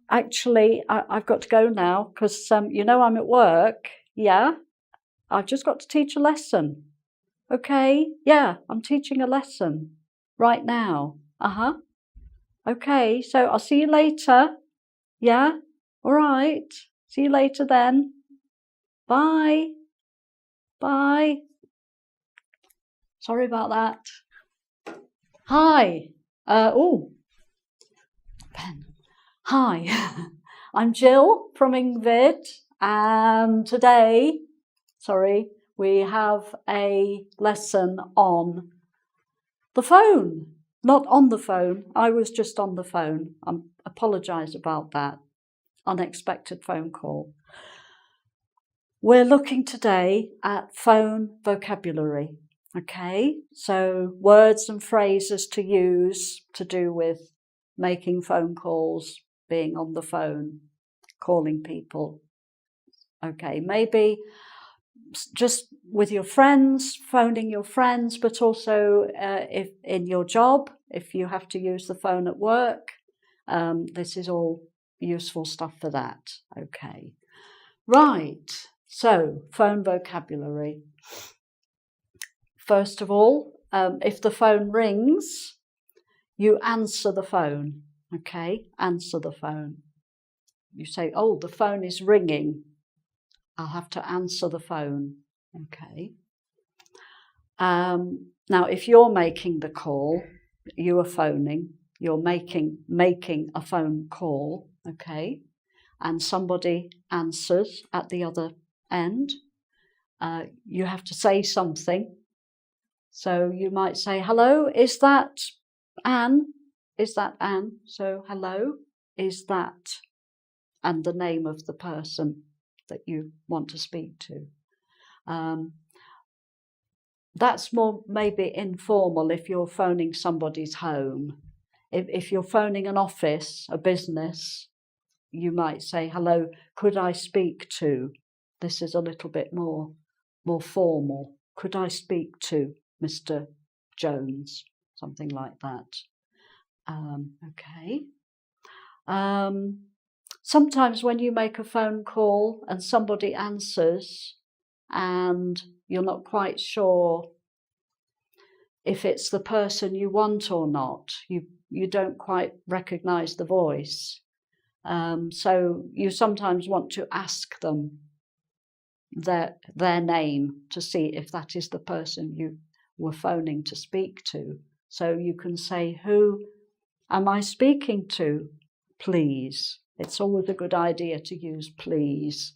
Actually, I've got to go now because, I'm at work. Yeah, I've just got to teach a lesson. Okay, yeah, I'm teaching a lesson right now. Okay, so I'll see you later. Yeah, all right. See you later then. Bye. Bye. Sorry about that. Hi. Pen. Hi. I'm Jill from Ingvid, and today, we have a lesson on the phone. Not on the phone. I was just on the phone. I apologise about that. Unexpected phone call. We're looking today at phone vocabulary. Okay, so words and phrases to use to do with making phone calls, being on the phone, calling people. Okay, maybe just with your friends, phoning your friends, but also if in your job, if you have to use the phone at work, this is all useful stuff for that. Okay, right, so phone vocabulary. First of all, if the phone rings, you answer the phone. Okay, answer the phone. You say, oh, the phone is ringing. I'll have to answer the phone. Okay. Now, if you're making the call, you are phoning, you're making a phone call, okay, and somebody answers at the other end, you have to say something. So you might say, hello, is that Anne? Is that Anne? So hello, is that? And the name of the person that you want to speak to. That's more maybe informal if you're phoning somebody's home. If you're phoning an office, a business, you might say, hello, could I speak to? This is a little bit more formal. Could I speak to Mr. Jones? Something like that. Okay. Sometimes when you make a phone call and somebody answers and you're not quite sure if it's the person you want or not, you don't quite recognise the voice. So you sometimes want to ask them their name to see if that is the person you were phoning to speak to. So you can say, who am I speaking to, please? It's always a good idea to use please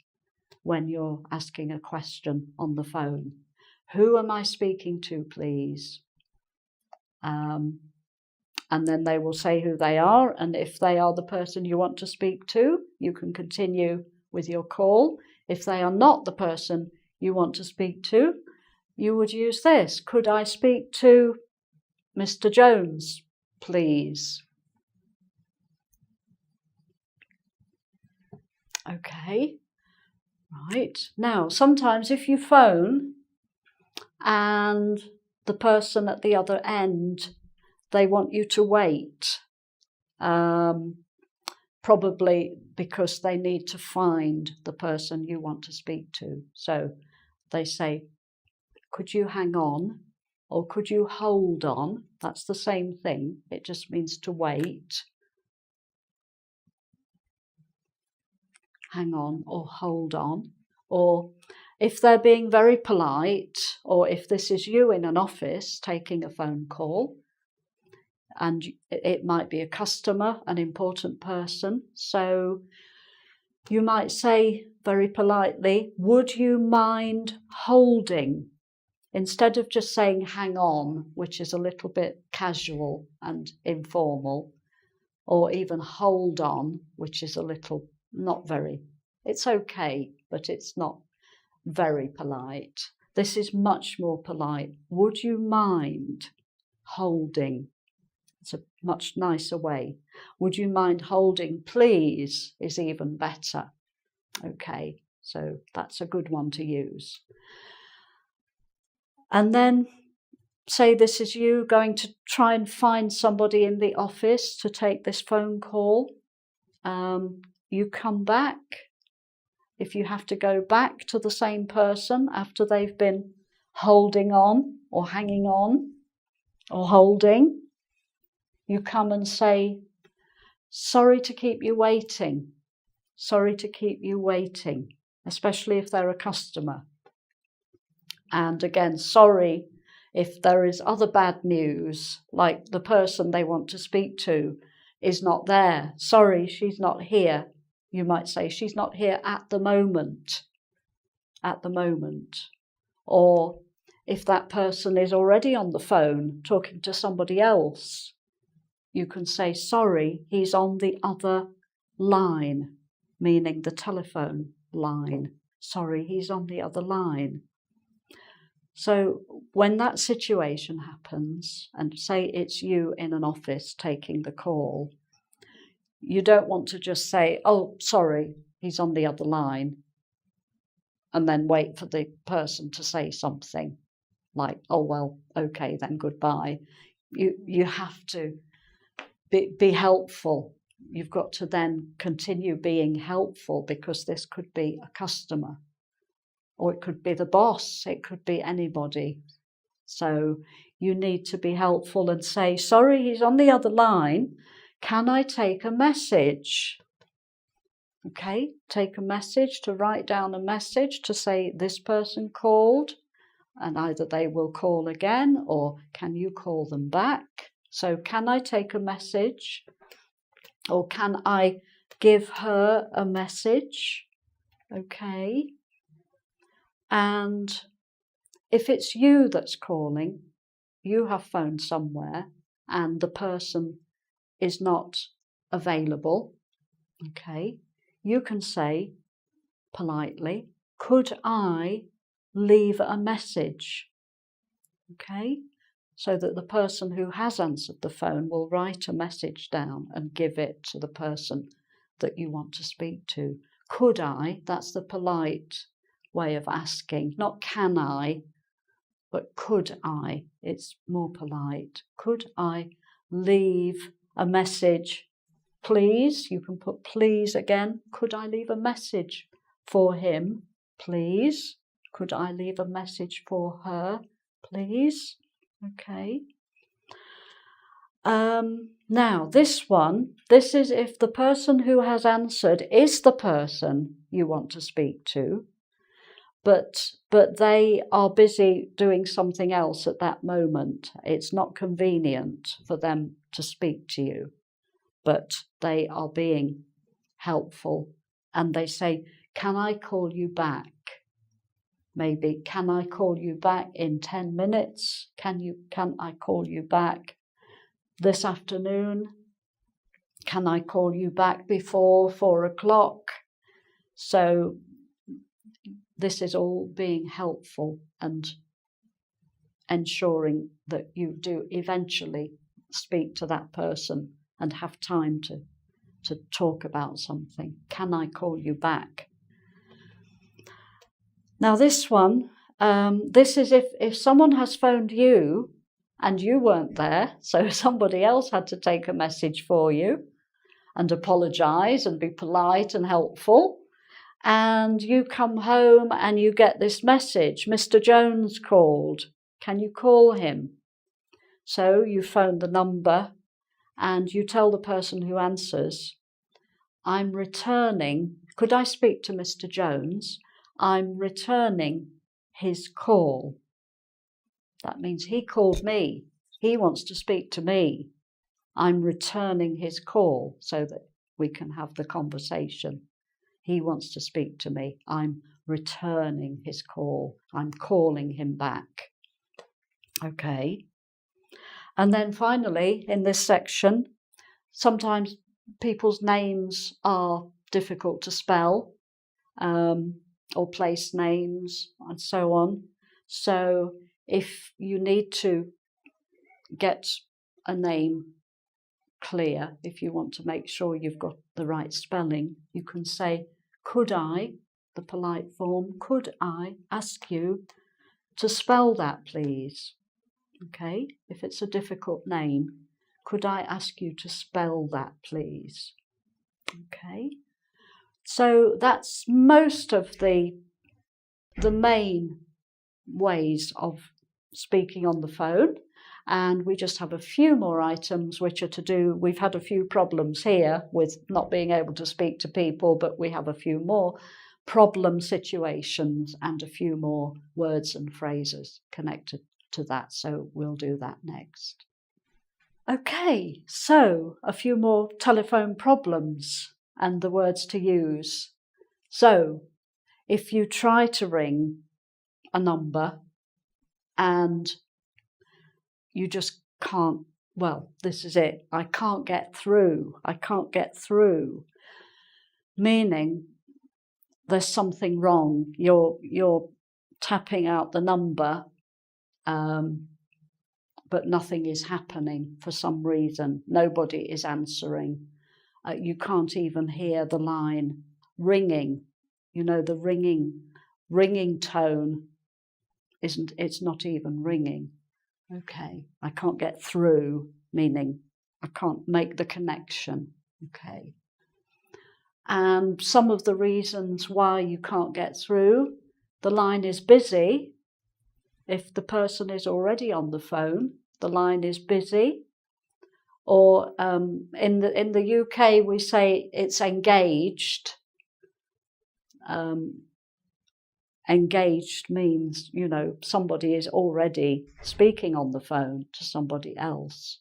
when you're asking a question on the phone. Who am I speaking to, please? And then they will say who they are, and if they are the person you want to speak to, you can continue with your call. If they are not the person you want to speak to, you would use this. Could I speak to Mr. Jones, please? Okay, right. Now, sometimes if you phone and the person at the other end, they want you to wait, probably because they need to find the person you want to speak to. So they say, could you hang on? Or could you hold on? That's the same thing. It just means to wait. Hang on or hold on. Or if they're being very polite, or if this is you in an office taking a phone call, and it might be a customer, an important person, so you might say very politely, would you mind holding? Instead of just saying hang on, which is a little bit casual and informal, or even hold on, which is a little not very, it's okay, but it's not very polite. This is much more polite. Would you mind holding? It's a much nicer way. Would you mind holding, please, is even better. Okay, so that's a good one to use. And then say this is you going to try and find somebody in the office to take this phone call. You come back. If you have to go back to the same person after they've been holding on or hanging on or holding, you come and say, sorry to keep you waiting. Sorry to keep you waiting, especially if they're a customer. And again, sorry if there is other bad news, like the person they want to speak to is not there. Sorry, she's not here. You might say, she's not here at the moment. At the moment. Or if that person is already on the phone talking to somebody else, you can say, sorry, he's on the other line, meaning the telephone line. Sorry, he's on the other line. So when that situation happens, and say it's you in an office taking the call, you don't want to just say, oh, sorry, he's on the other line, and then wait for the person to say something like, oh, well, okay, then goodbye. You have to be helpful. You've got to then continue being helpful, because this could be a customer, or it could be the boss, it could be anybody. So you need to be helpful and say, sorry, he's on the other line. Can I take a message? Okay, take a message, to write down a message to say this person called, and either they will call again or can you call them back? So can I take a message, or can I give her a message? Okay. And if it's you that's calling, you have phoned somewhere and the person is not available, okay, you can say politely, could I leave a message? Okay, so that the person who has answered the phone will write a message down and give it to the person that you want to speak to. Could I? That's the polite way of asking, not can I, but could I? It's more polite. Could I leave a message, please? You can put please again. Could I leave a message for him, please? Could I leave a message for her, please? Okay. Now, this is if the person who has answered is the person you want to speak to, but they are busy doing something else at that moment. It's not convenient for them to speak to you, but they are being helpful, and they say, can I call you back? Maybe, can I call you back in 10 minutes? Can I call you back this afternoon? Can I call you back before 4 o'clock? So this is all being helpful and ensuring that you do eventually speak to that person and have time to talk about something. Can I call you back? Now this one, this is if someone has phoned you and you weren't there, so somebody else had to take a message for you and apologise and be polite and helpful, and you come home and you get this message, Mr. Jones called, can you call him? So you phone the number and you tell the person who answers, I'm returning, could I speak to Mr. Jones? I'm returning his call. That means he called me. He wants to speak to me. I'm returning his call so that we can have the conversation. He wants to speak to me. I'm returning his call. I'm calling him back. Okay. And then finally, in this section, sometimes people's names are difficult to spell, or place names and so on. So if you need to get a name clear, if you want to make sure you've got the right spelling, you can say, could I, the polite form, could I ask you to spell that, please? Okay, if it's a difficult name, could I ask you to spell that, please? Okay, so that's most of the main ways of speaking on the phone. And we just have a few more items which are to do, we've had a few problems here with not being able to speak to people, but we have a few more problem situations and a few more words and phrases connected to that. So we'll do that next. Okay, so a few more telephone problems and the words to use. So if you try to ring a number and you just can't, well, this is it, I can't get through, meaning there's something wrong. You're tapping out the number, but nothing is happening for some reason. Nobody is answering. You can't even hear the line ringing. You know, the ringing tone it's not even ringing. Okay, I can't get through, meaning I can't make the connection. Okay. And some of the reasons why you can't get through, the line is busy. If the person is already on the phone, the line is busy. Or in the UK, we say it's engaged. Engaged means, you know, somebody is already speaking on the phone to somebody else,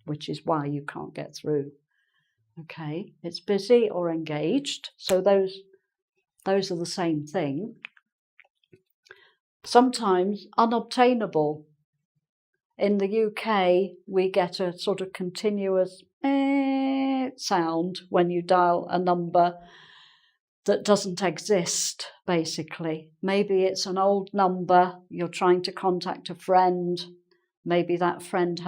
which is why you can't get through. Okay, it's busy or engaged, so those are the same thing. Sometimes unobtainable. In the UK, we get a sort of continuous sound when you dial a number that doesn't exist, basically. Maybe it's an old number, you're trying to contact a friend, maybe that friend has